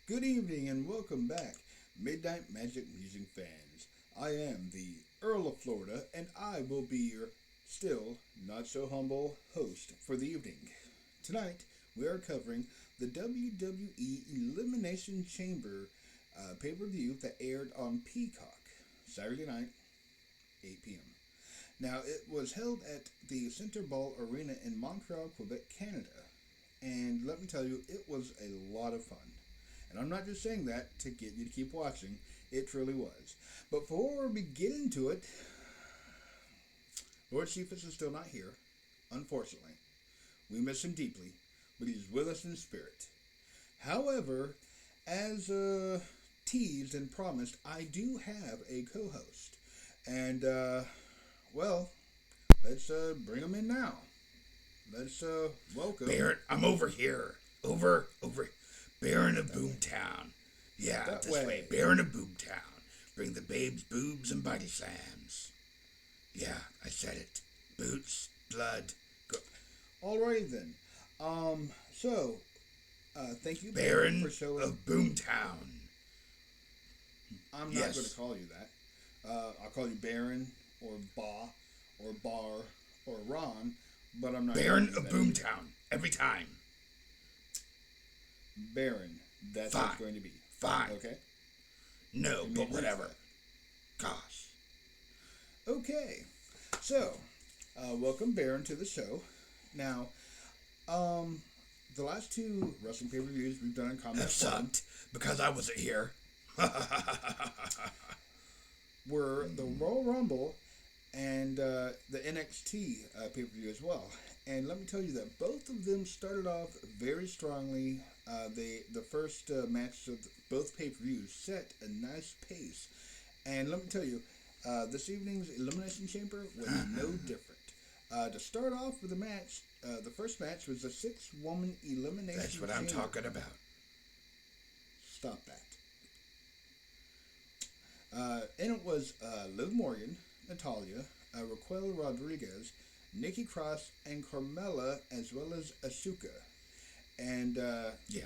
Good evening and welcome back, Midnight Magic Musing fans. I am the Earl of Florida and I will be your still not so humble host for the evening. Tonight we are covering the WWE Elimination Chamber pay per view that aired on Peacock Saturday night, 8 p.m. Now, it was held at the Center Ball Arena in Montreal, Quebec, Canada. And let me tell you, it was a lot of fun. And I'm not just saying that to get you to keep watching, it truly was. But before we get into it, Lord Cephas is still not here, unfortunately. We miss him deeply, but he's with us in spirit. However, as teased and promised, I do have a co host. And, well, let's bring him in now. Let's welcome. Baron, I'm over here. Over. Baron of Boomtown. Yeah, That this way. way. Baron of Boomtown. Bring the babes, boobs, and body slams. Yeah, I said it. Boots, blood. Go. Alrighty then. So, thank you, Baron for showing. of Boomtown. I'm not Yes. going to call you that. I'll call you Baron or Ba or Bar or Ron, but I'm not. Baron calling of you that. Boomtown. Every time. Baron. That's what it's Fine. going to be. Fine. Okay. No, Can we but agree to whatever. that? Gosh. Okay. So, welcome Baron to the show. Now, the last two wrestling pay-per-views we've done in Combat That sucked because I wasn't here. were the Royal Rumble and the NXT pay-per-view as well. And let me tell you that both of them started off very strongly. The first match of both pay-per-views set a nice pace. And let me tell you, this evening's Elimination Chamber was no different. To start off with the match, the first match was a six-woman Elimination That's what I'm Chamber. talking about. Stop that. And it was Liv Morgan, Natalia, Raquel Rodriguez, Nikki Cross, and Carmella, as well as Asuka. And, Yeah,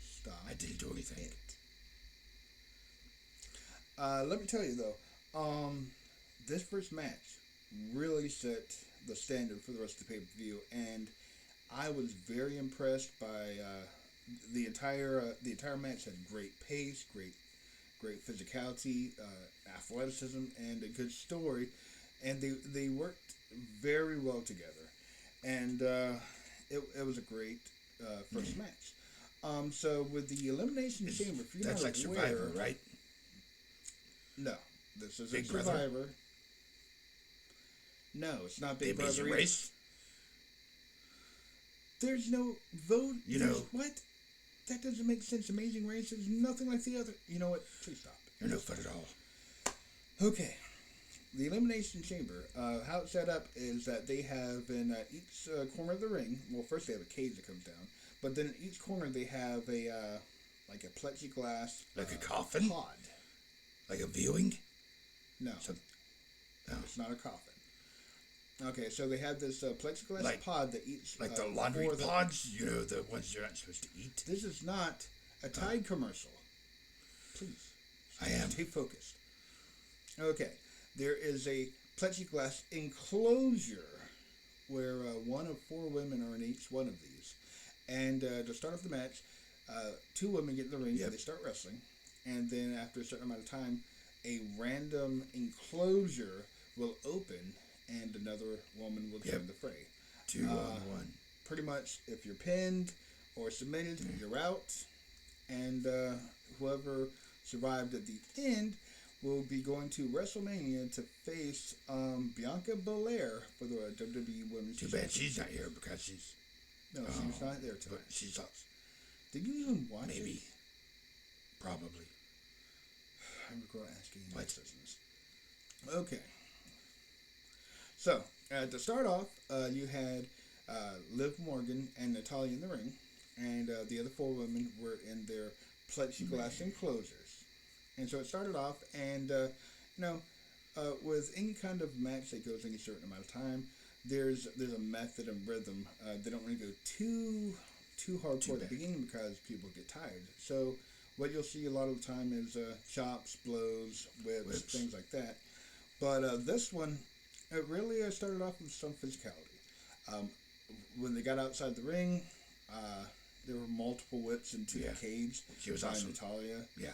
stop I didn't do anything. it. Let me tell you, though, this first match really set the standard for the rest of the pay-per-view, and I was very impressed by the entire match. Had great pace, great physicality, athleticism, and a good story, and they worked very well together, and it was a great first match. So with the Elimination Chamber, if you're That's not like aware, Survivor, right? No, this is Big a Brother? Survivor. No, it's not The Big Brother. Amazing either. Race? There's no vote. You there's- know- what? That doesn't make sense. Amazing Race is nothing like the other. You know what? Please stop. You're no fun at all. Okay. The Elimination Chamber, how it's set up is that they have in each corner of the ring. Well, first they have a cage that comes down, but then in each corner they have a like a plexiglass Like a coffin? pod. Like a viewing? No, So, no. it's not a coffin. Okay, so they have this plexiglass Like- pod that each Like the laundry for the- pods? You know, the ones you're not supposed to eat? This is not a Tide commercial. Please, I am. stay focused. Okay, there is a plexiglass enclosure where one of four women are in each one of these. And to start off the match, two women get in the ring Yep. and they start wrestling. And then after a certain amount of time, a random enclosure will open and another woman will join Yep. the fray. 2 on 1. Pretty much, if you're pinned or submitted, you're out. And whoever survived at the end will be going to WrestleMania to face Bianca Belair for the WWE Women's Too bad Championship. she's not here because she's... No, she's not there tonight. But she's us. Did you even watch Maybe. it? Probably. I'm going to ask you What? this business. Okay. So, to start off, you had Liv Morgan and Natalia in the ring, and the other four women were in their plexiglass enclosures. And so it started off, and with any kind of match that goes any certain amount of time, there's a method and rhythm. They don't really go too too hardcore at the beginning because people get tired. So what you'll see a lot of the time is chops, blows, whips, things like that. But this one, it really started off with some physicality. When they got outside the ring, there were multiple whips into the cage. She was by awesome. Natalia. Yeah.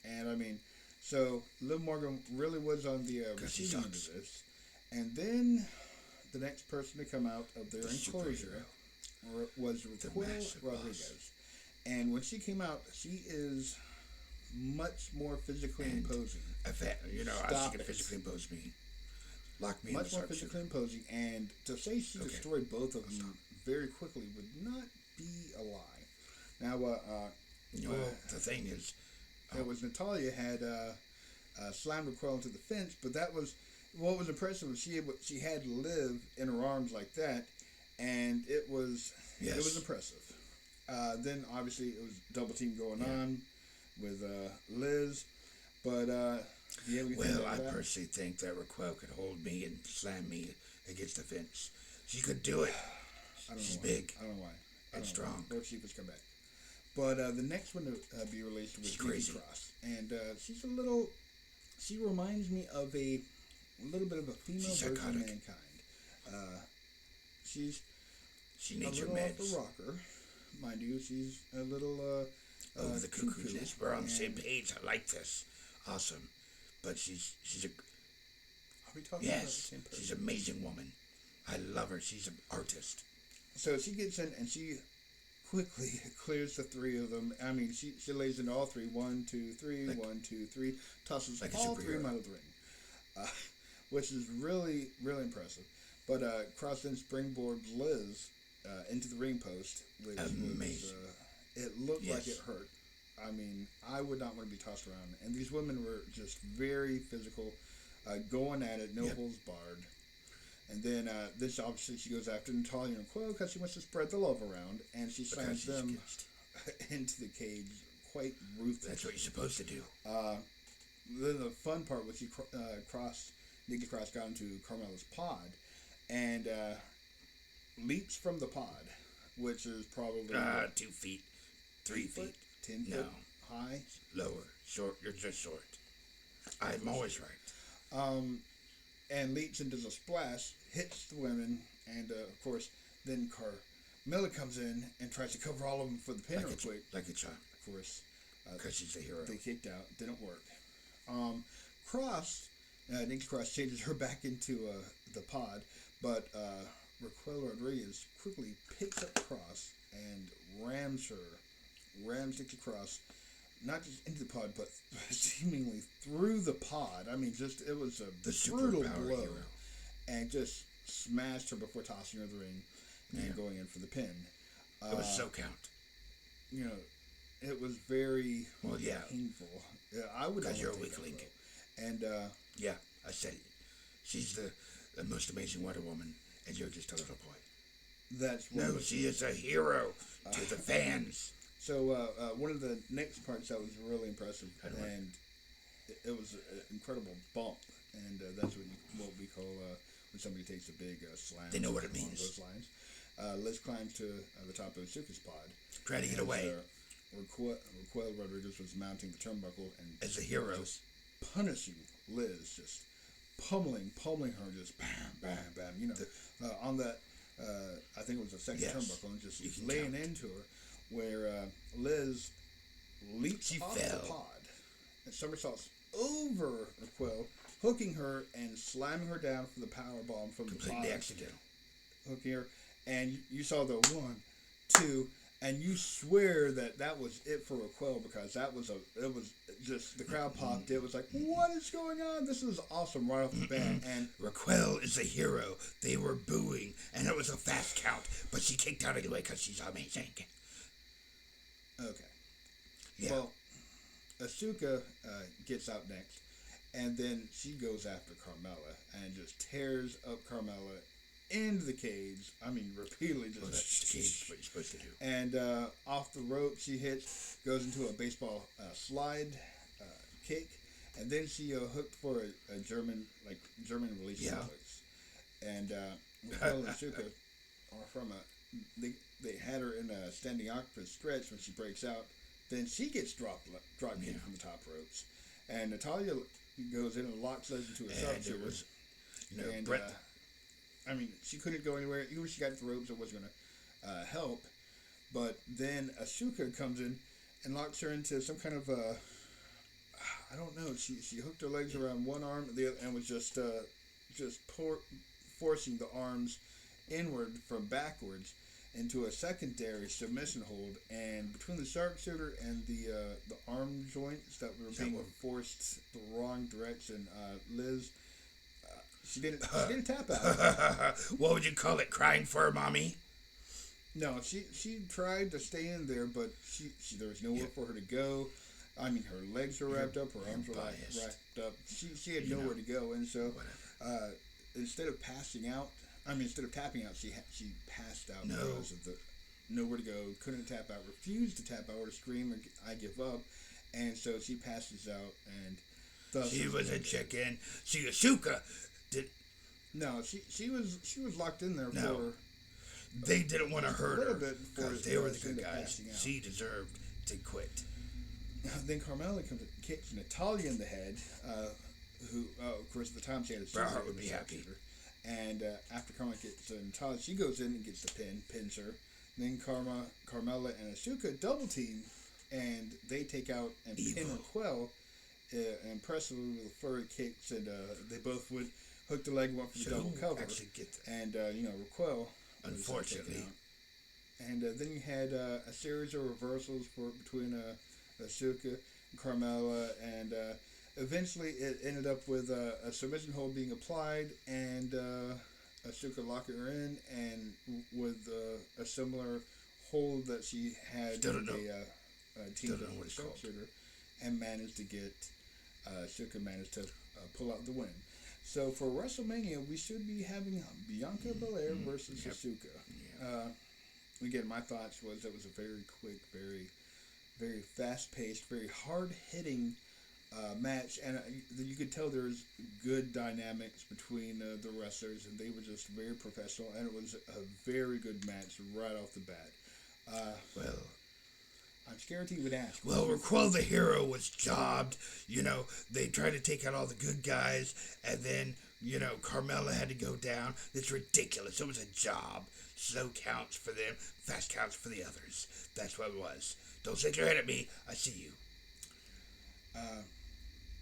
And I mean, so Liv Morgan really was on the receiving end of this. And then the next person to come out of their enclosure was Raquel Rodriguez. And when she came out, she is much more physically imposing. She can physically impose me. Lock me much in more physically imposing. And to say she destroyed both of them very quickly would not be a lie. Now, the thing is, it was Natalia had slammed Raquel into the fence, but that was what was impressive was she had Liv in her arms like that, and it was impressive. Then obviously it was double team going on with Liz, but I personally think that Raquel could hold me and slam me against the fence. She could do it. She's big. I don't know why. And strong. Both Sheepers come back. But the next one to be released was Nikki Cross, and she reminds me of a little bit of a female version of Mankind. She needs her meds. Off the rocker, mind you. She's a little over the cuckoo's nest. We're on the same page. I like this. Awesome. But she's a. Are we talking about the same person? She's an amazing woman. I love her. She's an artist. So she gets in and she quickly clears the three of them. I mean, she lays into all three. 1, 2, 3. 1, 2, 3. Tosses all three of them out of the ring, which is really, really impressive. But Cross then springboards Liz into the ring post, which was it looked like it hurt. I mean, I would not want to be tossed around. And these women were just very physical, going at it, no holds barred. And then this obviously she goes after Natalia and Raquel because she wants to spread the love around, and she slams them into the cage quite ruthlessly. That's what you're supposed to do. Then the fun part was Nikki Cross got into Carmella's pod and leaps from the pod, which is probably 2 feet, 3 feet, 10 foot high, lower, short. You're just short. I'm always right. And leaps and does a splash, hits the women, and of course, then Carmella comes in and tries to cover all of them for the pin real quick. Like a child. Of course. Because she's a hero. They kicked out. Didn't work. Nikki Cross changes her back into the pod, but Raquel Rodriguez quickly picks up Cross and rams Nikki Cross, not just into the pod, but seemingly through the pod. I mean, it was a brutal blow. Hero. And just smashed her before tossing her in the ring and going in for the pin. It was so count. You know, it was very painful. Yeah, I would. Because you're a weak link. And I said it. She's the most amazing Wonder Woman, and you're just a little boy. She is a hero to the fans. So one of the next parts that was really impressive, and it was an incredible bump, and that's what we call when somebody takes a big slam. They know what it means. Those lines. Liz climbs to the top of Asuka's pod. Try to get away. Raquel Rodriguez was mounting the turnbuckle and as a hero, just punishing Liz, just pummeling her, just bam, bam, bam. You know, on that. I think it was the second turnbuckle, and just laying into her. Where Liz leaps off the pod and somersaults over Raquel, hooking her and slamming her down for the power bomb from the pod. Completely accidental. Hooking her, and you saw the 1, 2, and you swear that was it for Raquel because it was just the crowd popped. It was like, what is going on? This is awesome right off the bat. And Raquel is a hero. They were booing, and it was a fast count, but she kicked out anyway because she's amazing. Okay. Yeah. Well, Asuka gets out next, and then she goes after Carmella and just tears up Carmella into the cage. I mean, repeatedly just. Well, that's the cage. What you're supposed to do. And off the rope, she goes into a baseball slide kick, and then she hooked for a German release suplex. And Raquel and Asuka are from they had her in a standing octopus stretch when she breaks out. Then she gets drop kicked from the top ropes, and Natalia goes in and locks legs into a sharpshooter. And Brett. I mean, she couldn't go anywhere. Even when she got to the ropes, it wasn't going to help. But then Asuka comes in and locks her into some kind of I don't know. She hooked her legs around one arm and the other, and was just forcing the arms inward from backwards into a secondary submission hold. And between the sharpshooter and the arm joints that were being forced the wrong direction, Liz. She didn't tap out. What would you call it? Crying for her mommy? No, she tried to stay in there, but she there was nowhere for her to go. I mean, her legs were wrapped up, her arms were wrapped up. She had nowhere to go, and so instead of tapping out, she passed out because of the nowhere to go, couldn't tap out, refused to tap out or to scream or I give up, and so she passes out, and thus she was a chicken. Asuka did. No, she was locked in there for. They didn't want to hurt her because they were the good guys. She deserved to quit. Then Carmella comes and kicks Natalia in the head, who, of course, at the time she had a Bret would be happy. And after Carmella gets Natalia, she goes in and gets the pins her. Then Carmella and Asuka double team, and they take out and pin Raquel impressively with flurry kicks, and they both would hook the leg up for the double cover. And Raquel. Unfortunately. And then you had a series of reversals between Asuka and Carmella, and eventually it ended up with a submission hold being applied, and Asuka locking her in, and with a similar hold that she had a team with a sharpshooter, and Asuka managed to pull out the win. So for WrestleMania, we should be having Bianca Belair versus Asuka. Again, my thoughts was it was a very quick, very, very fast-paced, very hard-hitting match, and you could tell there was good dynamics between the wrestlers, and they were just very professional, and it was a very good match right off the bat. I'm scared to even ask. Well, Raquel the Hero was jobbed. They tried to take out all the good guys, and then, Carmella had to go down. It's ridiculous. It was a job. Slow counts for them, fast counts for the others. That's what it was. Don't shake your head at me. I see you.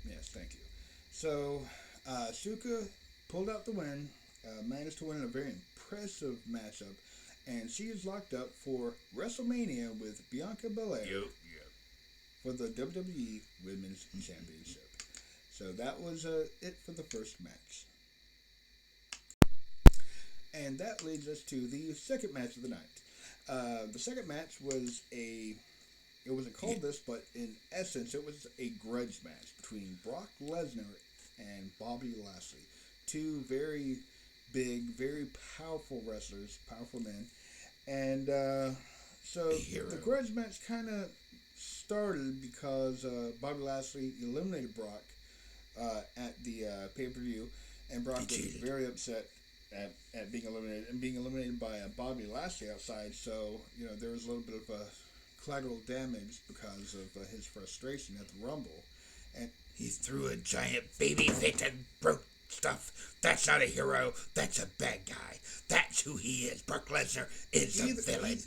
Yes, thank you. So, Asuka pulled out the win, managed to win in a very impressive matchup, and she is locked up for WrestleMania with Bianca Belair for the WWE Women's Championship. So that was it for the first match. And that leads us to the second match of the night. The second match was it wasn't called this, but in essence it was a grudge match between Brock Lesnar and Bobby Lashley. Two very big, very powerful wrestlers, powerful men. And so the grudge match kind of started because Bobby Lashley eliminated Brock at the pay-per-view, and Brock was very upset at being eliminated by Bobby Lashley outside. So there was a little bit of collateral damage because of his frustration at the Rumble, and he threw a giant baby fit and broke stuff. That's not a hero. That's a bad guy. That's who he is. Brock Lesnar is a villain.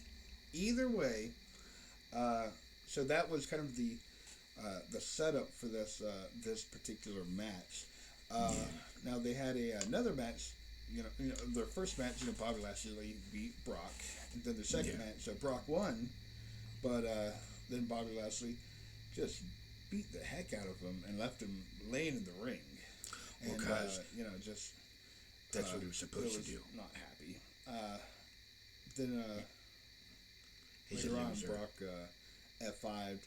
Either way, so that was kind of the setup for this particular match. Now they had another match. Their first match, Bobby Lashley beat Brock, and then their second match, Brock won, but then Bobby Lashley just beat the heck out of him and left him laying in the ring. And, because just that's what he was supposed to do. Not happy. Then later on, Brock F5'd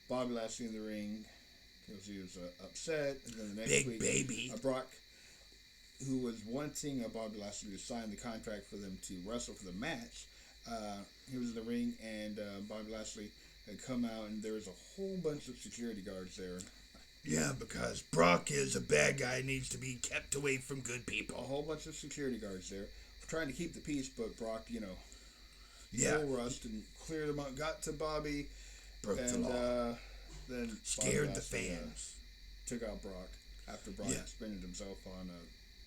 Bobby Lashley in the ring because he was upset. And then the next week, Brock, who was wanting Bobby Lashley to sign the contract for them to wrestle for the match, he was in the ring, and Bobby Lashley had come out, and there was a whole bunch of security guards there. Yeah, because Brock is a bad guy, needs to be kept away from good people. A whole bunch of security guards there trying to keep the peace, but Brock, Yeah. full rust and cleared them out. Got to Bobby, Broke the and law. then Scared Bobby the Lashley, fans. took out Brock after Brock Yeah. expended himself on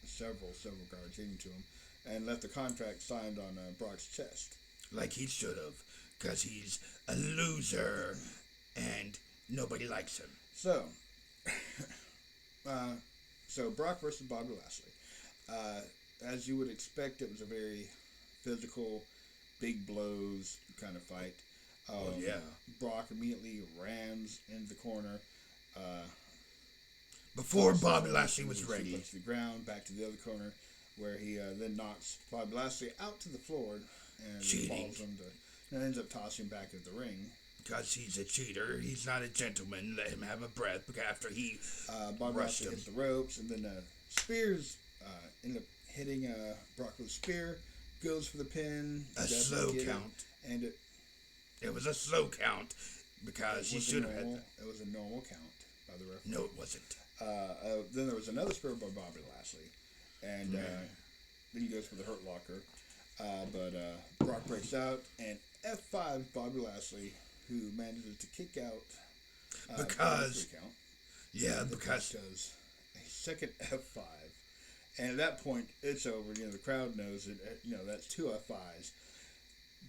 several guards hitting to him, and left the contract signed on Brock's chest. Like he should have. Because he's a loser. And nobody likes him. So, so Brock versus Bobby Lashley. As you would expect, it was a very physical, big blows kind of fight. Yeah. Brock immediately rams into the corner. Before Bobby Lashley was ready. To the ground, back to the other corner, where he then knocks Bobby Lashley out to the floor and falls him and ends up tossing him back into the ring. Because he's a cheater. He's not a gentleman. Let him have a breath. Because after he Bobby rushed Lashley him. hits the ropes, and then Spears end up hitting Brock with a spear, goes for the pin. A slow count. And it was a slow count. Because he should have had that. It was a normal count by the referee. No, it wasn't. Then there was another spear by Bobby Lashley, and then he goes for the hurt locker. But Brock breaks out, and F5 Bobby Lashley, who manages to kick out because count. Yeah, because does a second F5, and at that point it's over. The crowd knows it. That's two F5s,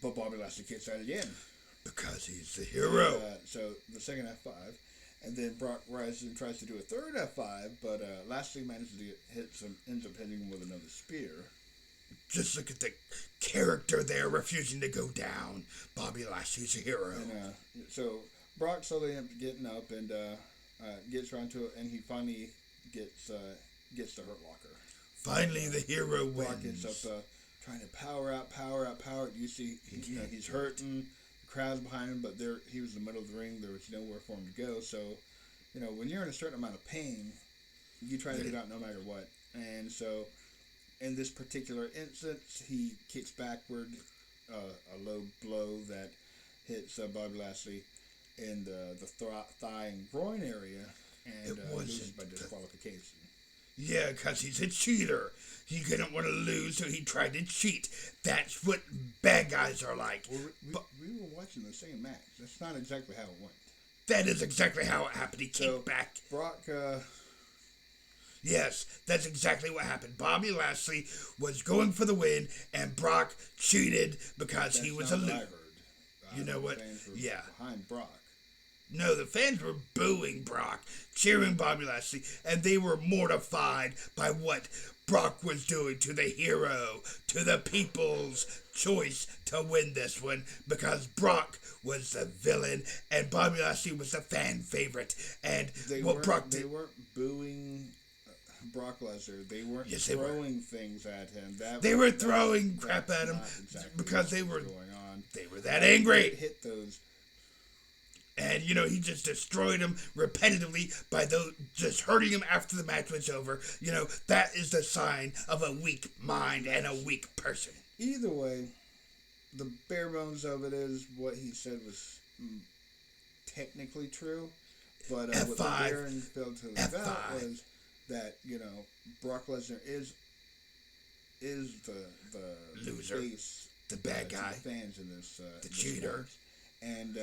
but Bobby Lashley kicks out again because he's the hero. So the second F5. And then Brock rises and tries to do a third F5, but Lashley manages to ends up hitting him with another spear. Just look at the character there refusing to go down. Bobby Lashley's a hero. And so Brock slowly ends up getting up and gets around to it, and he finally gets the hurt locker. Finally, the hero wins. Brock ends up trying to power out. You see, he's hurting. Crowds behind him, but he was in the middle of the ring. There was nowhere for him to go. So, when you're in a certain amount of pain, you try to get out no matter what. And so, in this particular instance, he kicks backward a low blow that hits Bobby Lashley in the thigh and groin area, and loses by disqualification. Yeah, because he's a cheater. He didn't want to lose, so he tried to cheat. That's what bad guys are like. Well, we were watching the same match. That's not exactly how it went. That is exactly how it happened. He kicked back. Brock... Yes, that's exactly what happened. Bobby Lashley was going for the win, and Brock cheated because he was a loser. You know what? Yeah. Behind Brock. No, the fans were booing Brock, cheering Bobby Lashley, and they were mortified by what Brock was doing to the hero, to the people's choice to win this one, because Brock was the villain and Bobby Lashley was the fan favorite. And Brock did. They weren't booing Brock Lesnar. They weren't throwing things at him. They were throwing crap at him because they were that angry. Hit those. And, he just destroyed him repetitively by just hurting him after the match was over. That is the sign of a weak mind and a weak person. Either way, the bare bones of it is what he said was technically true. But what the Baron failed to leave out was that, Brock Lesnar is the loser, face, the bad guy, the fans in this, the cheater. And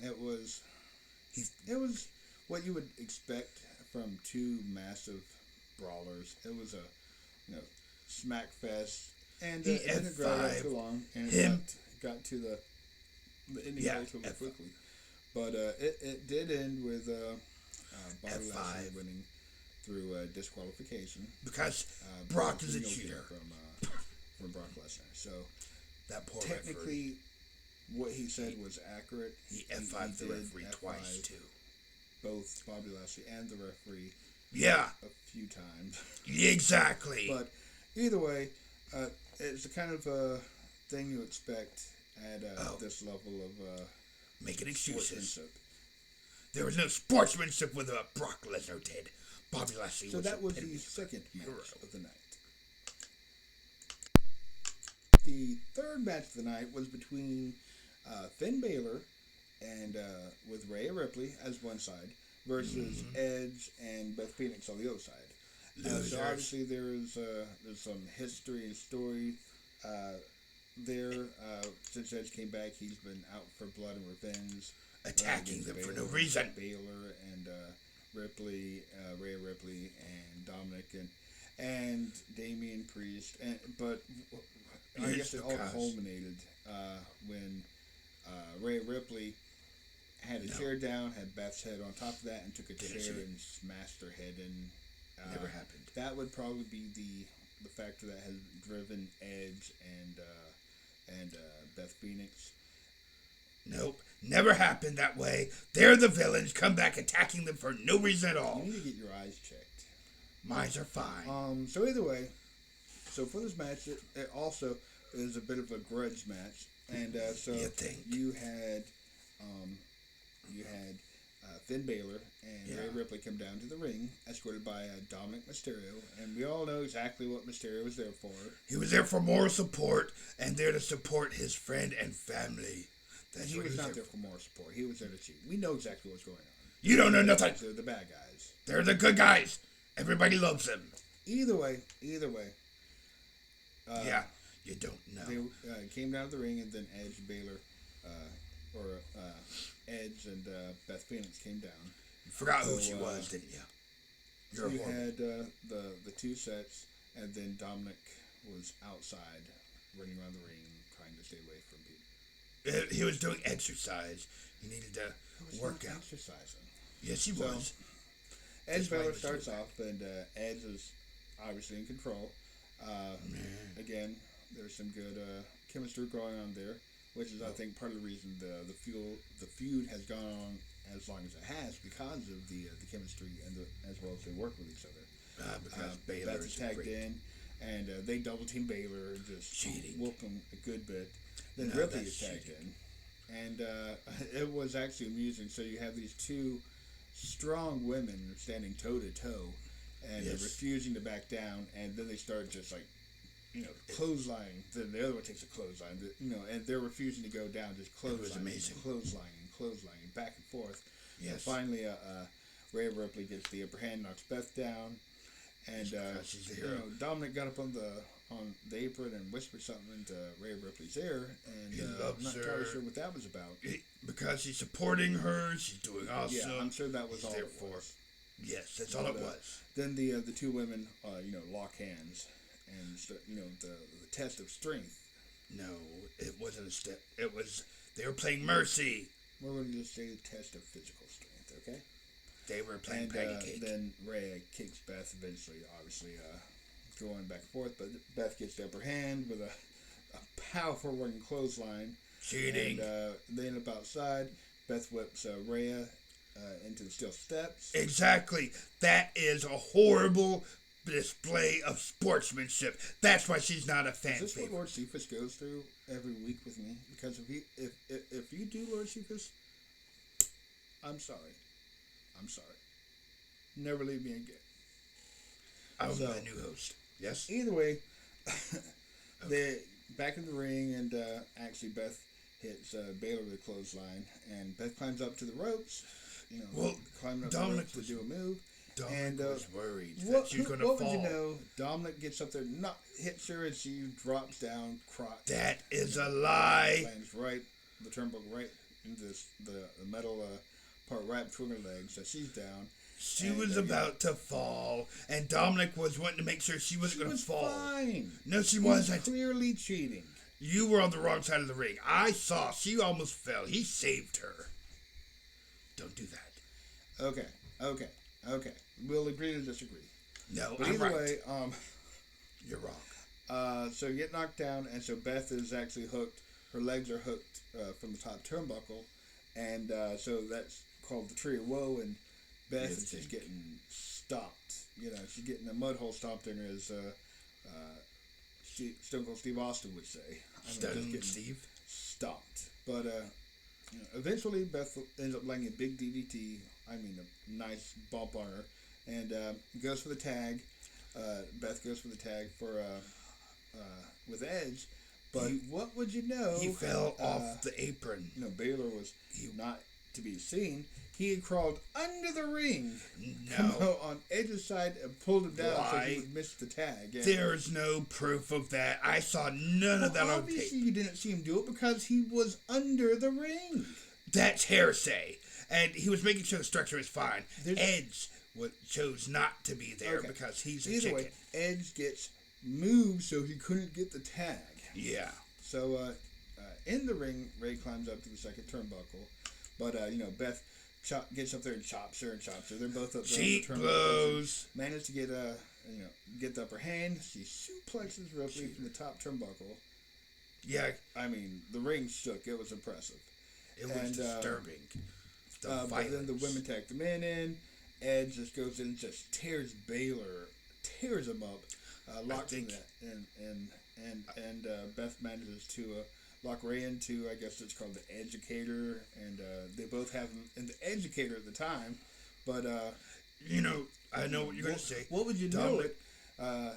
it was what you would expect from two massive brawlers. It was a smack fest, and it didn't go too long, and it got to the ending relatively quickly. But it did end with Bobby Lashley winning through disqualification because Brock is a cheater from Brock Lesnar. So that poor technically. referee. What he said was accurate. He F5'd the referee twice, too. Both Bobby Lashley and the referee. Yeah. A few times. Exactly. But either way, it's the kind of thing you expect at this level of making excuses. There was no sportsmanship with what Brock Lesnar did. Bobby Lashley was that was the second match hero of the night. The third match of the night was between Finn Balor and with Rhea Ripley as one side versus Edge and Beth Phoenix on the other side. So obviously there's some history and story there. Since Edge came back, he's been out for blood and revenge. Attacking them for no reason. Baylor and Ripley, Rhea Ripley, and Dominic, and Damian Priest. But I guess it all culminated when Rhea Ripley had a chair down, had Beth's head on top of that, and took a chair and smashed her head in. Never happened. That would probably be the factor that has driven Edge and Beth Phoenix. Nope, never happened that way. They're the villains. Come back attacking them for no reason at all. You need to get your eyes checked. Mine are fine. So either way, so for this match, it also is a bit of a grudge match, and so you had Finn Balor and Rhea Ripley come down to the ring, escorted by Dominic Mysterio, and we all know exactly what Mysterio was there for. He was there for moral support, and there to support his friend and family. He was not there for moral support. He was there to cheat. We know exactly what's going on. You don't know nothing. They're the bad guys. They're the good guys. Everybody loves them. Either way. You don't know. They came down to the ring, and then Edge, Baylor, Edge and Beth Phoenix came down. You forgot who she was, didn't you? So you had the two sets, and then Dominic was outside, running around the ring, trying to stay away from people. He was doing exercise. He needed to work out. Exercising. Yes, he was. Edge Baylor starts off, and Edge is obviously in control. Again, there's some good chemistry going on there, which is, I think, part of the reason the feud has gone on as long as it has, because of the chemistry and as well as they work with each other. Because Baylor is tagged in, and they double team Baylor and just cheating. Whoop him a good bit. Then Ripley is tagged in, and it was actually amusing. So you have these two strong women standing toe to toe, and refusing to back down, and then they start just like, clotheslining. Then the other one takes a clothesline, and they're refusing to go down, just clotheslining, back and forth. Yes. And finally, Rhea Ripley gets the upper hand, knocks Beth down, and she's the hero. Dominic got up on the apron and whispered something into Rhea Ripley's ear, and he I'm not entirely sure what that was about. Because he's supporting her, she's doing awesome. Yeah, I'm sure that was all it was. Yes, that's all it was. Then the two women, lock hands, and the test of strength. No, it wasn't a step. It was, they were playing mercy. We're going to just say the test of physical strength, okay? They were playing patty cake. Then Rhea kicks Beth eventually, obviously, going back and forth, but Beth gets the upper hand with a powerful running clothesline. Cheating. And they end up outside. Beth whips Rhea into the steel steps. Exactly. That is a horrible display of sportsmanship. That's why she's not a fan favorite. Is this what Lord Cephas goes through every week with me? Because if you do Lord Cephas, I'm sorry. Never leave me again. I'm my new host. Yes. Either way, they're back in the ring, and actually Beth hits Baylor with a clothesline, and Beth climbs up to the ropes. Climbing up Dominic the ropes to do a move. Dominic was worried that she's going to fall. What would you know? Dominic gets up there, hits her, and she drops down, crotch. That is a lie. Lands right, the turnbuckle right into the metal part right between her legs, so she's down. She was about to fall, and Dominic was wanting to make sure she wasn't going to fall. Fine. No, she wasn't. Clearly cheating. You were on the wrong side of the ring. I saw. She almost fell. He saved her. Don't do that. Okay. We'll agree to disagree. No, but I'm either right. way, You're wrong. So you get knocked down, and so Beth is actually hooked. Her legs are hooked from the top turnbuckle, and so that's called the Tree of Woe, and Beth is just getting stomped. She's getting a mud hole stomped in her, as Stone Cold Steve Austin would say. Stone Steve? Stomped. But eventually Beth ends up laying a big DDT, a nice bump on her, and goes for the tag. Beth goes for the tag with Edge. But what would you know? He fell off the apron. Baylor was not to be seen. He had crawled under the ring, come No. out on Edge's side and pulled him down so Why? he would miss the tag. And There's no proof of that. I saw none of that on obviously tape. you didn't see him do it because he was under the ring. That's hearsay. And he was making sure the structure is fine. There's- Edge chose not to be there Okay. because he's a Either chicken. way, Edge gets moved so he couldn't get the tag. Yeah. So in the ring, Ray climbs up to the second turnbuckle, but Beth gets up there and chops her. They're both up there. Cheap on the turnbuckles. blows. Managed to get the upper hand. She suplexes Ripley from the top turnbuckle. Yeah. I mean, the ring shook. It was impressive. It was disturbing. But then the women tag the men in. Edge just goes in and just tears him up, locks him and Beth manages to lock Ray into, I guess it's called the Educator, and they both have him in the Educator at the time. But I know what you're going to say. What would you Dominic. know it?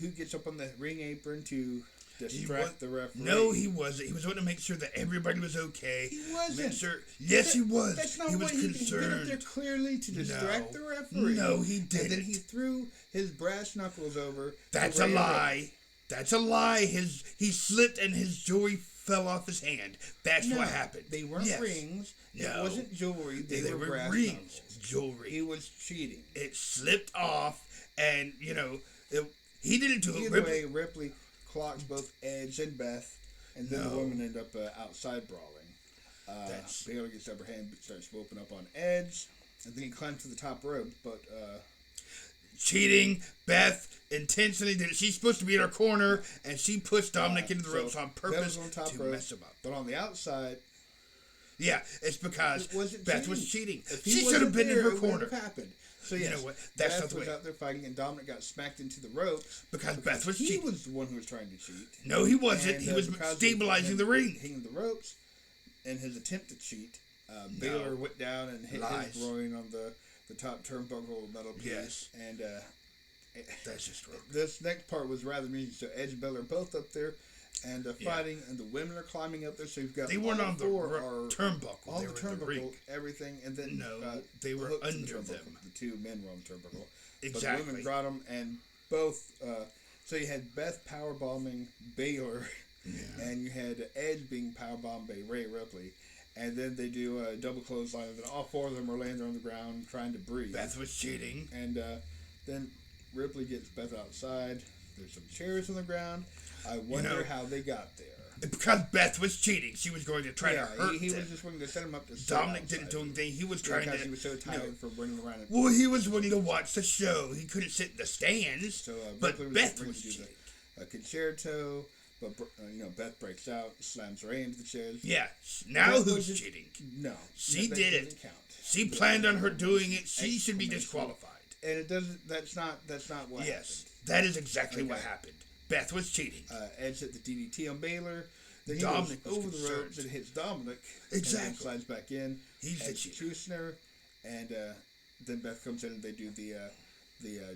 Who gets up on the ring apron to distract the referee? No, he wasn't. He was going to make sure that everybody was okay. He wasn't. Make sure. Yes, he was. That's not he was what he did. He went up concerned. there clearly to distract the referee. No, he didn't. And then he threw his brass knuckles over. That's to a Ray lie. That's a lie. He slipped and his jewelry fell off his hand. That's No, what happened. They weren't Yes. rings. No. It wasn't jewelry. They were brass rings. knuckles. Jewelry. He was cheating. It slipped off, and he didn't do it. Either way, Ripley clocks both Edge and Beth, and then the No. women end up outside brawling. Baylor gets upper hand, starts whooping up on Edge, and then he climbs to the top rope. But cheating. Beth intentionally did it. She's supposed to be in her corner, and she pushed Dominic into the so ropes on Beth purpose was on top to rope, mess him up. But on the outside, Yeah, it's because it wasn't Beth cheating. was cheating. If he She should wasn't have been in there, her it wouldn't corner. have happened. So You yes, know what? That's Beth not the was way. out there fighting, and Dominic got smacked into the ropes Because Beth was he cheating. was the one who was trying to cheat. No, he wasn't. And, He was because of stabilizing him the ring. hitting the ropes, in his attempt to cheat, Baylor went down and hit Lies. his groin on the top turnbuckle metal piece. Yes. And That's just wrong. this next part was rather amusing. So Edge and Baylor are both up there and fighting, and the women are climbing up there. So you've got They weren't all on the four are turnbuckle. all They the were in the turnbuckle, ring. everything, and then No, they were hooks in the under turnbuckle. them. The two men were on the turnbuckle. But the Exactly. women got them, and both. So you had Beth powerbombing Baylor, and you had Edge being powerbombed by Ray Ripley, and then they do a double clothesline, and then all four of them are laying there on the ground trying to breathe. Beth was cheating. And then Ripley gets Beth outside. There's some chairs on the ground. I wonder how they got there. Because Beth was cheating. She was going to try to hurt he them. was just wanting to set him up to sit Dominic outside. didn't do anything. He was trying because to. he was so tired from running around. Well, he was wanting to watch the show. He couldn't sit in the stands. So but Ripley Beth going was to do cheating. a concerto, but Beth breaks out, slams Ray into the chairs. Yeah. Now Beth who's was just- cheating? No, She that did doesn't it. count. She planned on her doing it. She should be Exclamation. disqualified. And it doesn't. That's not what Yes, that is exactly what Okay. happened. Beth was cheating. happened. Edge hit the DDT on Baylor. Then he Dominic goes was over the concerned. ropes and hits Dominic. Exactly. And then slides back in. He's the cheater. executioner, and then Beth comes in and they do the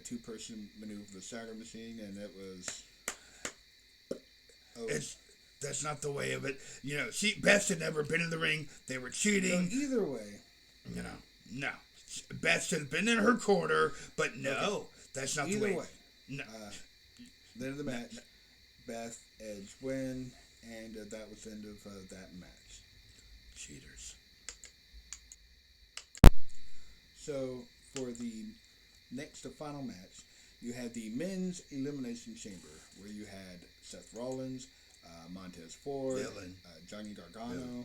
two-person maneuver, the Saturn machine, and it was. That's not the way of it. Beth had never been in the ring. They were So cheating. either way, No. Beth should have been in her corner, but no, that's not the either way. way, No. the end of the match, Beth, Edge win, and that was the end of that match. Cheaters. So for the next to final match, you had the men's elimination chamber where you had Seth Rollins, Montez Ford, Villain. Johnny Gargano,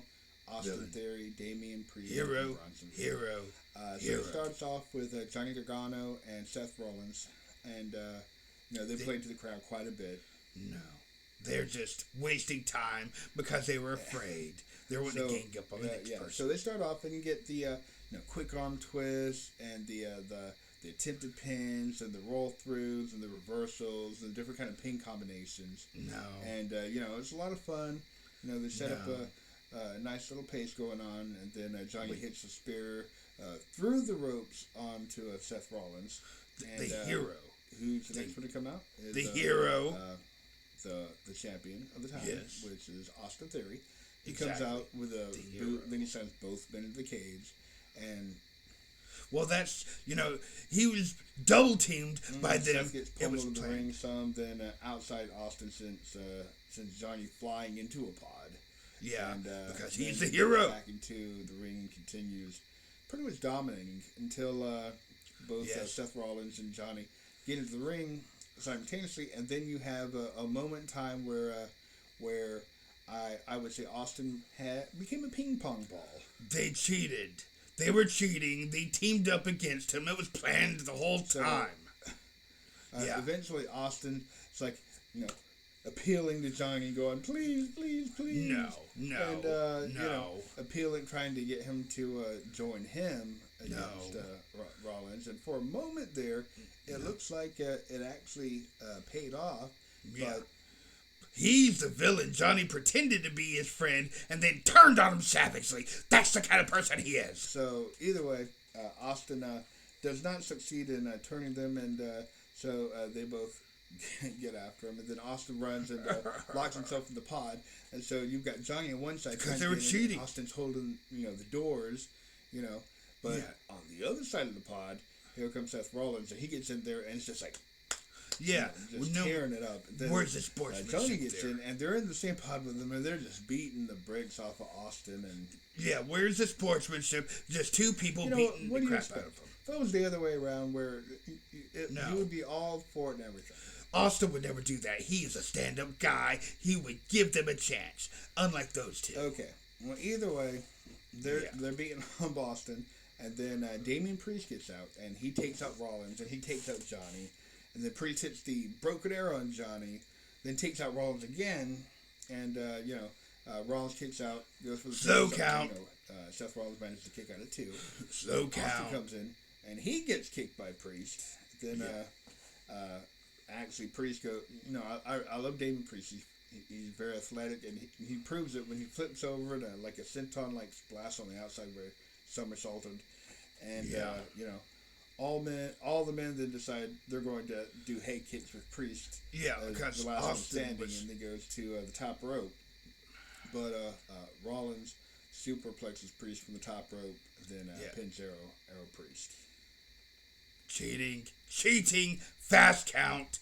Austin Villain. Theory, Damian Priest, Hero. and Bronson Reed. Hero. So Hero. it starts off with Johnny Gargano and Seth Rollins, and they played to the crowd quite a bit. No. They're just wasting time because they were afraid. They were wanting to gang up on the next person. So they start off and you get the quick arm twist and the attempted pins and the roll throughs and the reversals and the different kind of pin combinations. No. And it's a lot of fun. They set up a nice little pace going on, and then Johnny hits the spear through the ropes onto Seth Rollins. And, The hero. Who's the next one to come out? Is, The hero. the champion of the time, Yes. which is Austin Theory. He comes out with a hero. boot, then he sends both men into the cage, and well, that's he was double teamed by them. Seth gets pummeled in the ring some. Then outside Austin sends Johnny flying into a pod. Yeah, and, because he's the hero. Back into the ring and continues pretty much dominating until both Seth Rollins and Johnny get into the ring simultaneously, and then you have a moment in time where I would say Austin became a ping pong ball. They cheated. They were cheating. They teamed up against him. It was planned the whole time. Eventually, Austin is like, appealing to Johnny, going, please, please, please. No. Appealing, trying to get him to join him against Rollins. And for a moment there, it looks like it actually paid off. Yeah. But he's the villain. Johnny pretended to be his friend and then turned on him savagely. That's the kind of person he is. So, either way, Austin does not succeed in turning them, and so they both get after him. And then Austin runs and locks himself in the pod. And so you've got Johnny on one side. Because they were cheating. Austin's holding, the doors, But on the other side of the pod, here comes Seth Rollins, and he gets in there, and it's just like... Yeah, tearing it up. Then, where's the sportsmanship Johnny gets there? in, and they're in the same pod with them, and they're just beating the brakes off of Austin. And where's the sportsmanship? Just two people beating the crap out of him. If it was the other way around, where he would be all for it and everything. Austin would never do that. He is a stand-up guy. He would give them a chance, unlike those two. Okay. Well, either way, they're beating on Boston, and then Damian Priest gets out, and he takes out Rollins, and he takes out Johnny. And then Priest hits the broken arrow on Johnny, then takes out Rollins again, and Rollins kicks out, goes for the slow count. Seth Rollins manages to kick out at 2. Slow count. Austin comes in, and he gets kicked by Priest. Then actually Priest goes. I love Damien Priest. He's very athletic, and he proves it when he flips over and like a senton like splash on the outside where he somersaulted, and all the men then decide they're going to do hay kicks with Priest. Yeah, because the last one Austin standing, and then goes to the top rope. But Rollins superplexes Priest from the top rope, then pins arrow Priest. Cheating, fast count.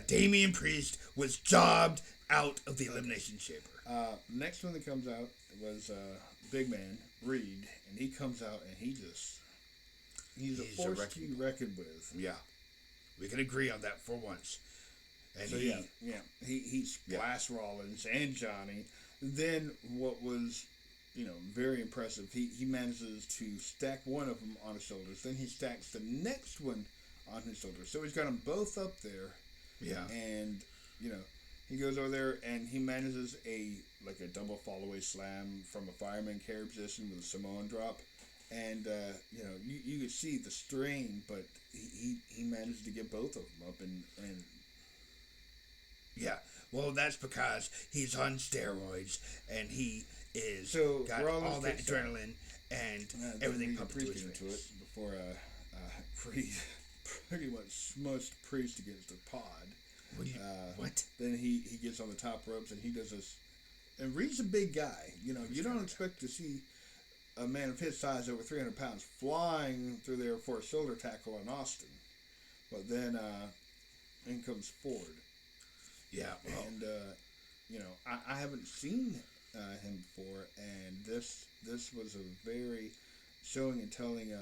Damian Priest was jobbed out of the Elimination Chamber. Next one that comes out was big man Reed, and he comes out and he's a force to be reckoned with. Yeah, we can agree on that for once. And so he splashed Rollins and Johnny. Then what was very impressive, he manages to stack one of them on his shoulders. Then he stacks the next one on his shoulders. So he's got them both up there. Yeah. And he goes over there and he manages a double fallaway slam from a fireman carry position with a Samoan drop. And you could see the strain, but he managed to get both of them up and yeah. Well, that's because he's on steroids and he is got all that adrenaline and everything pumping to his veins. Before pretty much smushed Priest against the pod. What? Then he gets on the top ropes and he does this. And Reed's a big guy. You don't expect to see a man of his size, over 300 pounds, flying through there for a shoulder tackle on Austin. But then in comes Ford. Yeah. Well. And, I haven't seen him before, and this was a very showing and telling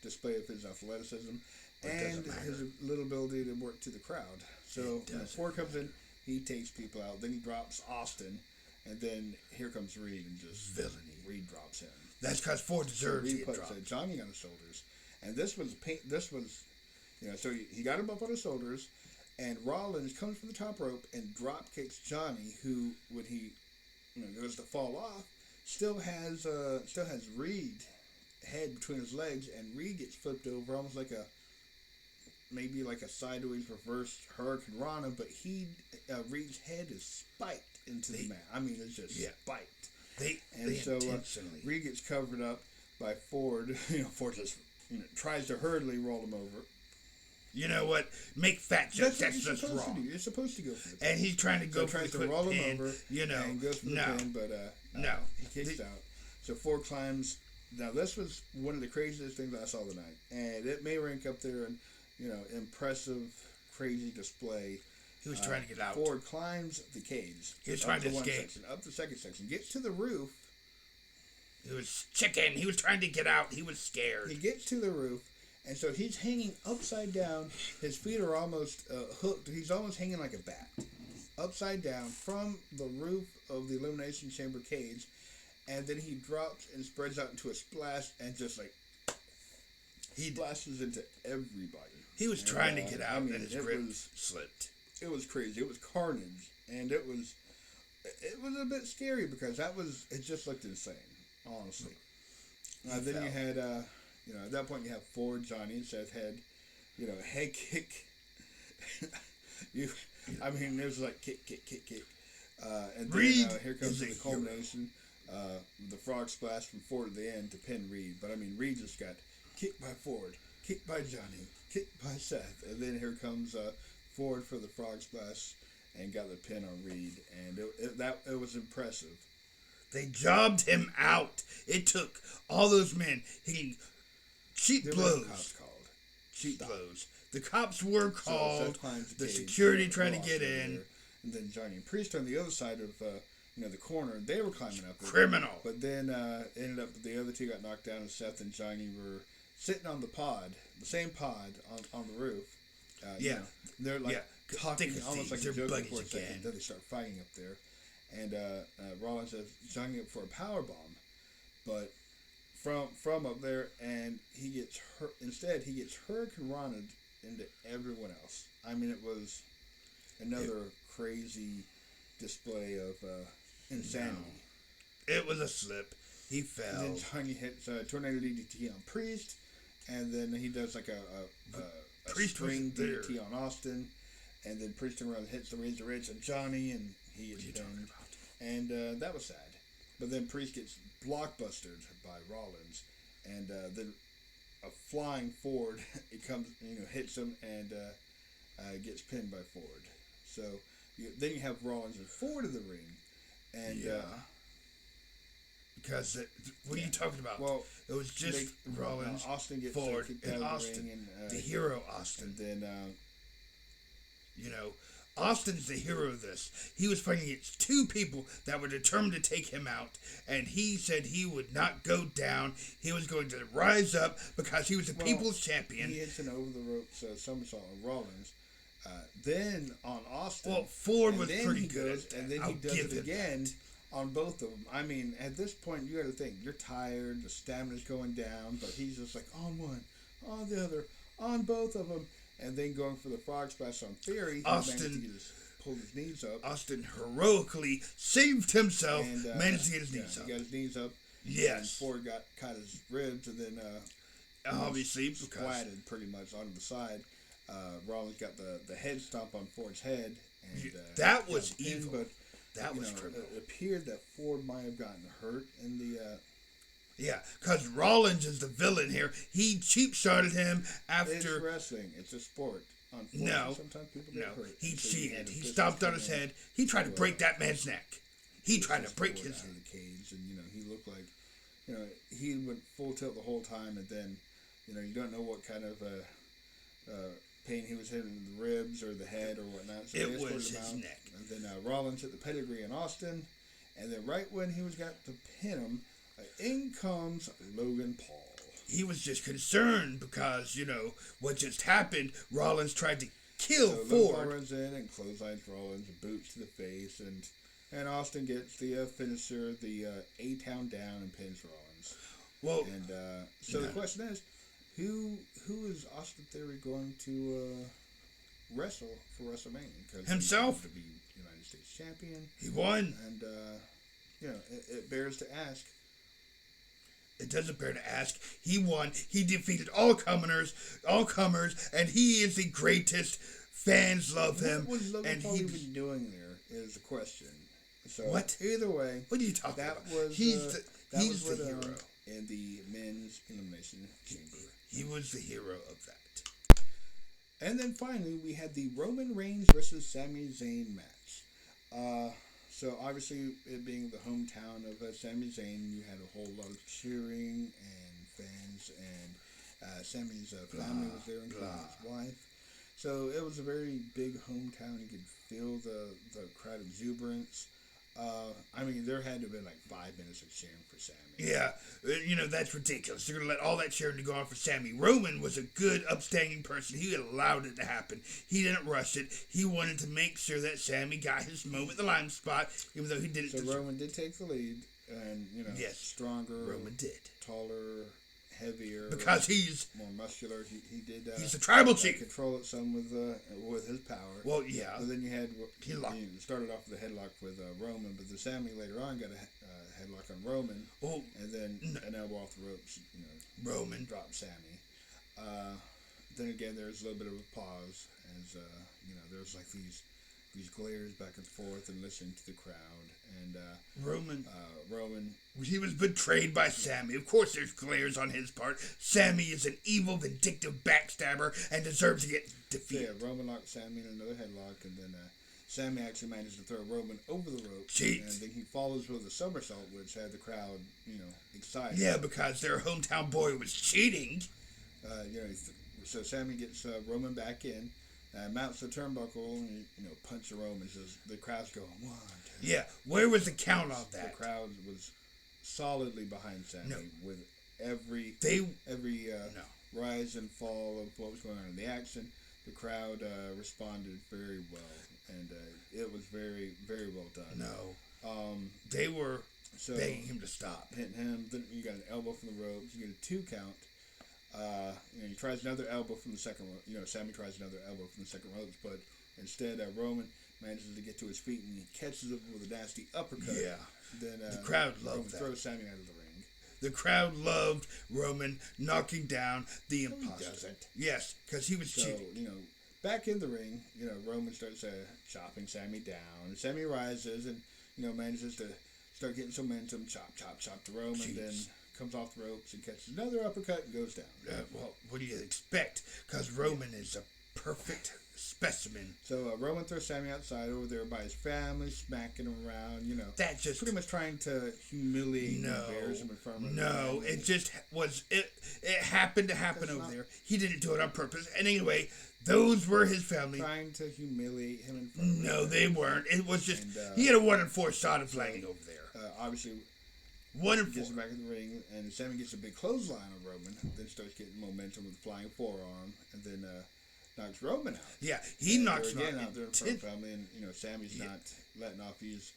display of his athleticism and his little ability to work to the crowd. So Ford comes in, he takes people out, then he drops Austin, and then here comes Reed and just villainy. Reed drops him. That's because Ford deserves to get dropped. Reed puts Johnny on his shoulders, and this was so he got him up on his shoulders, and Rollins comes from the top rope and drop kicks Johnny, who when he goes to fall off, still has Reed head between his legs, and Reed gets flipped over almost like maybe like a sideways reverse Hurricane Rana, but Reed's head is spiked into the mat. I mean, it's just spiked. So Reed gets covered up by Ford. Ford just tries to hurriedly roll him over. you know what? Make fat jokes. That's just wrong. You're supposed to go for the pin. And he's trying to go so for the tries quick to roll pin. him over, You know, and goes for the pin, but no, he kicks out. So Ford climbs. Now this was one of the craziest things I saw tonight, and it may rank up there in, impressive, crazy display. He was trying to get out. Ford climbs the cage. He was trying to escape. Section, up the second section, gets to the roof. He was chicken. He was trying to get out. He was scared. He gets to the roof, and so he's hanging upside down. His feet are almost hooked. He's almost hanging like a bat, upside down from the roof of the Elimination Chamber cage, and then he drops and spreads out into a splash, and just like he splashes into everybody. He was trying to get out, and his grip slipped. It was crazy. It was carnage, and it was a bit scary because it just looked insane. Honestly. Then you had, at that point you have Ford, Johnny, and Seth had, head kick. There's like kick. And then Reed here comes the culmination. The frog splash from Ford at the end to pin Reed. But Reed just got kicked by Ford, kicked by Johnny, kicked by Seth. And then here comes Ford for the frog splash and got the pin on Reed. And it was impressive. They jobbed him out. It took all those men hitting cheap blows. Cheap blows. The cops were called. The security trying to get in. And then Johnny and Priest on the other side of the corner. They were climbing up. Criminal. But then ended up the other two got knocked down, and Seth and Johnny were sitting on the same pod on the roof. They're like talking almost like a joke for a second. Then they start fighting up there. And Rollins has Johnny up for a power bomb, but from up there, and he gets hurt. Instead, he gets hurricane rotted into everyone else. It was another crazy display of insanity. No. It was a slip. He fell. And then Johnny hits tornado DDT on Priest, and then he does like a string DDT on Austin, and then Priest turns around and hits the Razor Edge on Johnny, and he is done. And that was sad. But then Priest gets blockbustered by Rollins, and then a flying Ford, it comes, hits him and gets pinned by Ford. So then you have Rollins and Ford in the ring, and because what are you talking about? Well, it was just Rollins, Austin gets Ford, and out Austin, of the ring, and the hero Austin. And then Austin's the hero of this. He was fighting against two people that were determined to take him out, and he said he would not go down. He was going to rise up because he was the people's champion. He hits an over the ropes somersault on Rollins. Then on Austin. Well, Ford was pretty good. And then he does it again on both of them. At this point, you got to think, you're tired, the stamina's going down, but he's just like, on one, on the other, on both of them. And then going for the frog splash on Theory, Austin pulled his knees up. Austin heroically saved himself, and managed to get his knees up. He got his knees up. Yes. And Ford caught his ribs, and then obviously splatted pretty much onto the side. Rollins got the head stomp on Ford's head, and that was evil. But that was criminal. It appeared that Ford might have gotten hurt in the. Yeah, because Rollins is the villain here. He cheap-shotted him after... It's wrestling. It's a sport. No. Sometimes people get hurt. He cheated. He stomped on his head. He tried to break that man's neck. He tried to break his head. In the cage, and, he looked like... he went full tilt the whole time, and then, you don't know what kind of pain he was hitting in the ribs or the head or whatnot. So it was his neck. And then Rollins hit the pedigree in Austin, and then right when he was got to pin him, in comes Logan Paul. He was just concerned because, what just happened. Rollins tried to kill Ford. Logan Paul runs in and clotheslines Rollins, boots to the face, and Austin gets the finisher, the A-Town down, and pins Rollins. Well, and so the question is, who is Austin Theory going to wrestle for WrestleMania? Because himself. To be United States champion. He won. And, it bears to ask. It doesn't bear to ask. He won. He defeated all comers, and he is the greatest. Fans love him. What was Logan Paul even doing there is the question. So what? Either way, what are you talking about? He's the hero in the men's elimination chamber. He was the hero of that. And then finally, we had the Roman Reigns versus Sami Zayn match. So obviously, it being the hometown of Sami Zayn, you had a whole lot of cheering and fans, and Sami's family was there, including his wife. So it was a very big hometown. You could feel the crowd exuberance. I mean, there had to have been like 5 minutes of cheering for Sami. Yeah, that's ridiculous. They're going to let all that cheering to go on for Sami. Roman was a good, upstanding person. He allowed it to happen. He didn't rush it. He wanted to make sure that Sami got his moment in the lime spot, even though he didn't. So Roman did take the lead, and, yes, stronger. Roman did. Taller, heavier. Because he's more muscular. He did. He's the tribal chief. Control it some with his power. Well, yeah. But then you had he started off with a headlock with Roman, but the Sami later on got a headlock on Roman. Oh, and then an elbow off the ropes. Roman dropped Sami. Then again, there was a little bit of a pause as there was like these glares back and forth and listening to the crowd, and Roman he was betrayed by Sami. Of course there's glares on his part. Sami is an evil, vindictive backstabber and deserves to get defeated. So, yeah, Roman locked Sami in another headlock, and then Sami actually managed to throw Roman over the ropes. Cheat. And then he follows with a somersault, which had the crowd excited. Yeah, because their hometown boy was cheating. So Sami gets Roman back in, mounts the turnbuckle, and punch Roman. The crowd's going 1, 2. Yeah, where was the count on that? The crowd was solidly behind Sami with every rise and fall of what was going on in the action. The crowd responded very well, and it was very, very well done. No, they were begging him to stop. Hitting him. Then you got an elbow from the ropes. You get a 2 count. He tries another elbow from the second rope. Sami tries another elbow from the second ropes, but instead Roman manages to get to his feet and he catches him with a nasty uppercut. Yeah. Then the crowd loved Roman that. Throws Sami out of the ring. The crowd loved Roman knocking down the imposter. He doesn't. Yes, because he was cheating. Back in the ring, Roman starts chopping Sami down. And Sami rises and, manages to start getting some momentum. Chop, chop, chop to Roman. Jeez. Then comes off the ropes and catches another uppercut and goes down. Well, what do you expect? Because Roman is a perfect specimen. So Roman throws Sami outside over there by his family, smacking him around, That just pretty much trying to humiliate and embarrass him in front of him. No, it just was, it happened to happen over there. He didn't do it on purpose. And anyway, those were his family. Trying to humiliate him in front of him. No, they weren't. It was just, he had a 1 in 4 shot of landing over there. Obviously, 1 in 4. Gets him back in the ring, and Sami gets a big clothesline on Roman, then starts getting momentum with a flying forearm, and then knocks Roman out. Yeah, he knocks him out there in front of family, and Sami's not letting off. He's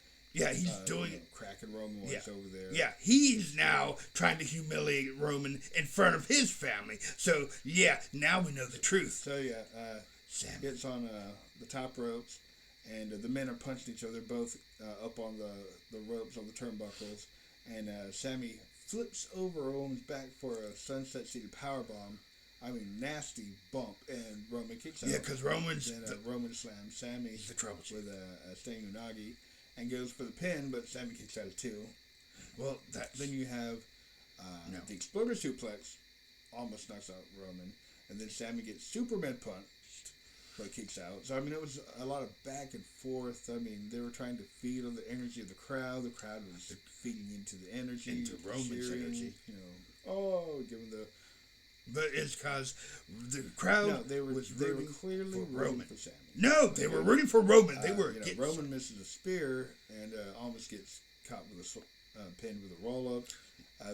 doing it, cracking Roman once over there. Yeah, he's now trying to humiliate Roman in front of his family. So now we know the truth. So Sami gets on the top ropes, and the men are punching each other, both up on the ropes on the turnbuckles. And Sami flips over Roman's back for a sunset seated powerbomb. I mean, nasty bump, and Roman kicks out. Yeah, because Roman's... Then Roman slams Sami the trouble with a standing unagi and goes for the pin, but Sami kicks out of 2. Well, then you have the exploder suplex, almost knocks out Roman, and then Sami gets Superman punched, but kicks out. So, I mean, it was a lot of back and forth. I mean, they were trying to feed on the energy of the crowd. The crowd was feeding into the energy. Into Roman's energy. Giving the... But it's because the crowd they were clearly rooting for Sami. No, they were rooting for Roman. They were Roman misses a spear and almost gets caught with a pin with a roll-up.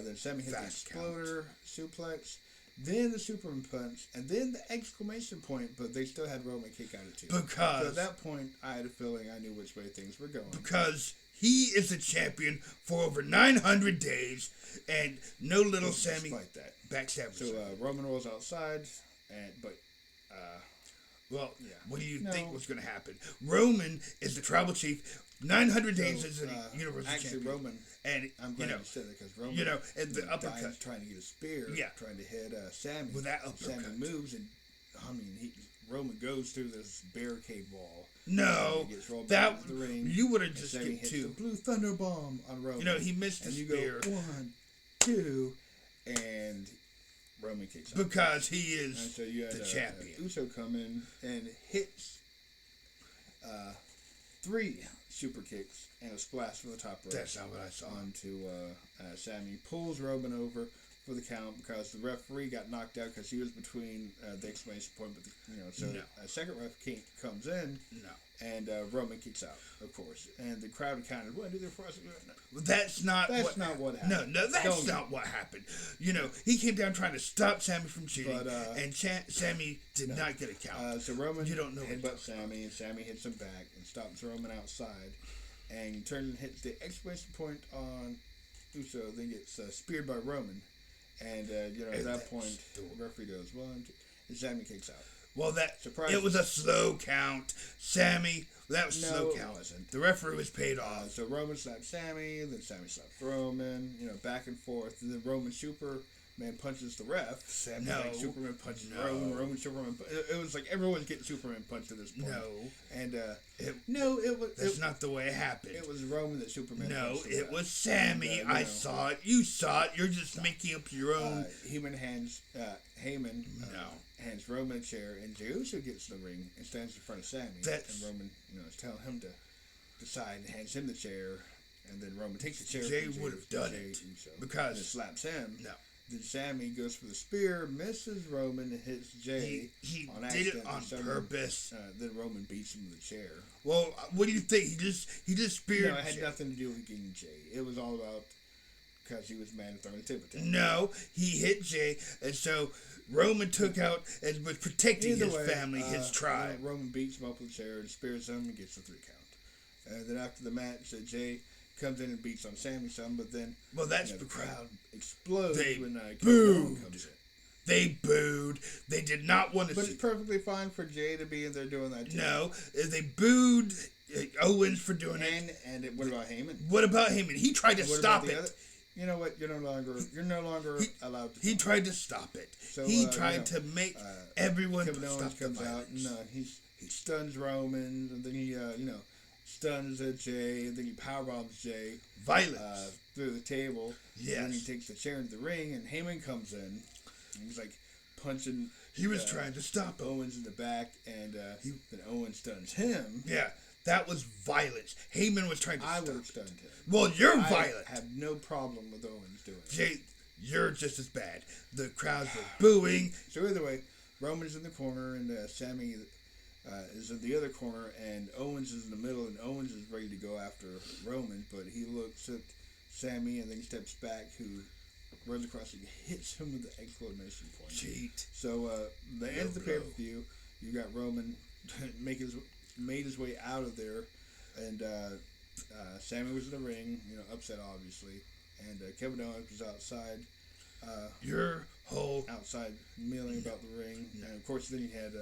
Then Sami hit the exploder suplex. Then the Superman punch, and then the exclamation point, but they still had Roman kick out of 2. Because... So at that point, I had a feeling I knew which way things were going. Because he is the champion for over 900 days, and no little Sami... Despite that. Backstabber. So Roman rolls outside, what do you think was going to happen? Roman is the tribal chief. 900 days as a universal champion. Roman... And I'm glad you said that, because Roman, and the uppercut, trying to get a spear, trying to hit Sami. With that uppercut, Sami moves, and Roman goes through this barricade wall. No, he gets rolled that back into the ring, you would have just Sami hit hits 2. The blue thunder bomb on Roman. He missed the spear. You go 1, 2, and Roman kicks out. Because he is And so you had the champion. Uso come in and hits 3 super kicks and a splash from the top rope. That's not what I saw. Onto Sammy. Pulls Roman over for the count because the referee got knocked out because he was between the exclamation point. But so a second ref comes in. No. And Roman kicks out, of course. And the crowd counted 1, 2, 3, 4. No. That's not what happened. No, that's not what happened. He came down trying to stop Sammy from cheating, and Sammy did not get a count. So Roman you don't know headbutts Sammy, and Sammy hits him back and stops Roman outside, and turns and hits the exclamation point on Uso, then gets speared by Roman. And, at that point, the referee goes 1, 2, and Sammy kicks out. Well, it was a slow count. Sammy, that was slow count. It wasn't. The referee was paid off. So Roman slapped Sammy, then Sammy slapped Roman, back and forth. And then Roman Superman punches the ref. Sammy Superman punches Roman Superman. It was like everyone's getting Superman punched at this point. No. And that's not the way it happened. It was Roman that Superman punched. No, it was Sammy. I saw it. You saw it. You're just making up your own. Heyman hands Roman a chair, and Jey Uso gets in the ring and stands in front of Sammy. And Roman, is telling him to decide and hands him the chair, and then Roman takes the chair. Jey would have done it because and slaps him. No. Then Sammy goes for the spear, misses Roman, and hits Jey. He on did it accident, on purpose. Then Roman beats him with the chair. Well, what do you think? He just speared. No, it had nothing to do with getting Jey. It was all about because he was the man throwing the tip attack. No, he hit Jey, and so Roman took out and was protecting his family, his tribe. Roman beats him up with a chair and spears him and gets the 3 count. And then after the match, Jey comes in and beats on Sammy some, but then the crowd explodes when booed. comes in. They booed. They did not want to see. But it's perfectly fine for Jey to be in there doing that too. No, they booed Owens for doing it. And what about Heyman? What about Heyman? He tried to stop it. You know what? You're no longer allowed to. He tried to stop it. So, he tried to make everyone Kevin stop Owens the comes out and he stuns Roman, and then he stuns Jey, and then he powerbombs Jey through the table. Yes. And then he takes the chair into the ring, and Heyman comes in. And he's like punching. He was trying to stop Owens in the back, and then Owens stuns him. Yeah. That was violence. Heyman was trying to stop I would have stunned him. Well, you're violent. I have no problem with Owens doing it. Jey, you're just as bad. The crowds were booing. So either way, Roman's in the corner, and Sammy is in the other corner, and Owens is in the middle, and Owens is ready to go after Roman, but he looks at Sammy, and then he steps back, who runs across and hits him with the exclamation point. Cheat. So the end of the pay-per-view, you got Roman made his way out of there, and Sammy was in the ring, upset obviously, and Kevin Owens was outside. Outside milling about the ring, and of course then you had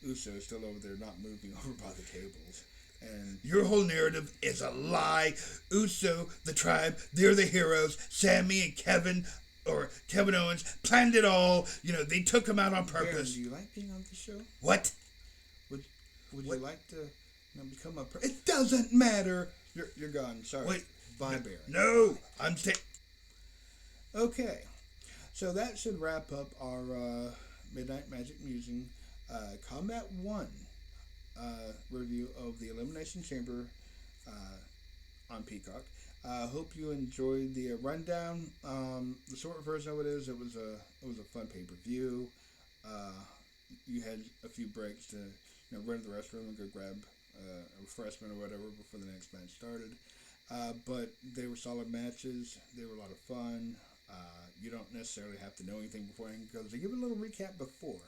Uso still over there not moving over by the tables. And your whole narrative is a lie. Uso, the tribe, they're the heroes. Sammy and Kevin Owens planned it all. They took him out on purpose. Baron, do you like being on the show? What? Would you like to become a... It doesn't matter. You're gone. Sorry. Wait. Bye, Baron. No. I'm Okay. So that should wrap up our Midnight Magic Musing Combat 1 review of the Elimination Chamber on Peacock. Hope you enjoyed the rundown. The short version of it is it was a fun pay-per-view. You had a few breaks to run to the restroom and go grab a refreshment or whatever before the next match started. But they were solid matches. They were a lot of fun. You don't necessarily have to know anything beforehand because they give a little recap before.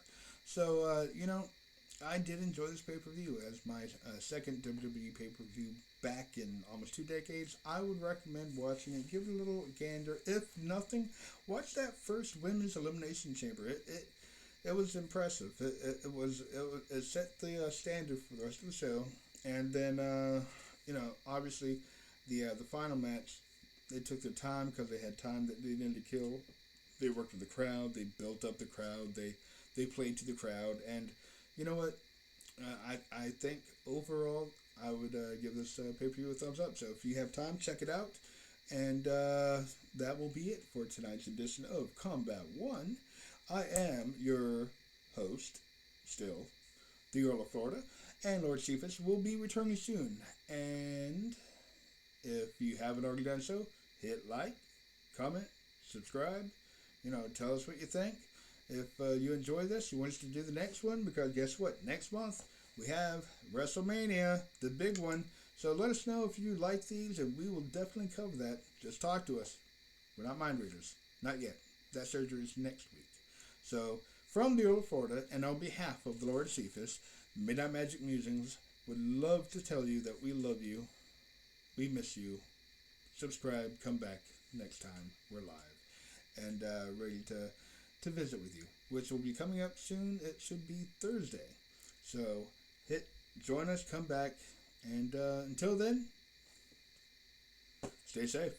So, I did enjoy this pay-per-view as my second WWE pay-per-view back in almost 2 decades. I would recommend watching it. Give it a little gander. If nothing, watch that first Women's Elimination Chamber. It was impressive. It set the standard for the rest of the show. And then, obviously, the final match, they took their time because they had time that they needed to kill. They worked with the crowd. They built up the crowd. They played to the crowd. And you know what? I think overall, I would give this pay-per-view a thumbs up. So if you have time, check it out. And that will be it for tonight's edition of Combat 1 I am your host, still, the Earl of Florida, and Lord Cephas will be returning soon. And if you haven't already done so, hit like, comment, subscribe. Tell us what you think. If you enjoy this, you want us to do the next one, because guess what? Next month we have WrestleMania, the big one. So let us know if you like these, and we will definitely cover that. Just talk to us. We're not mind readers. Not yet. That surgery is next week. So, from the Earl of Florida, and on behalf of the Lord Cephas, Midnight Magic Musings would love to tell you that we love you. We miss you. Subscribe. Come back next time. We're live and ready to visit with you, which will be coming up soon. It should be Thursday. So, join us. Come back. And until then, stay safe.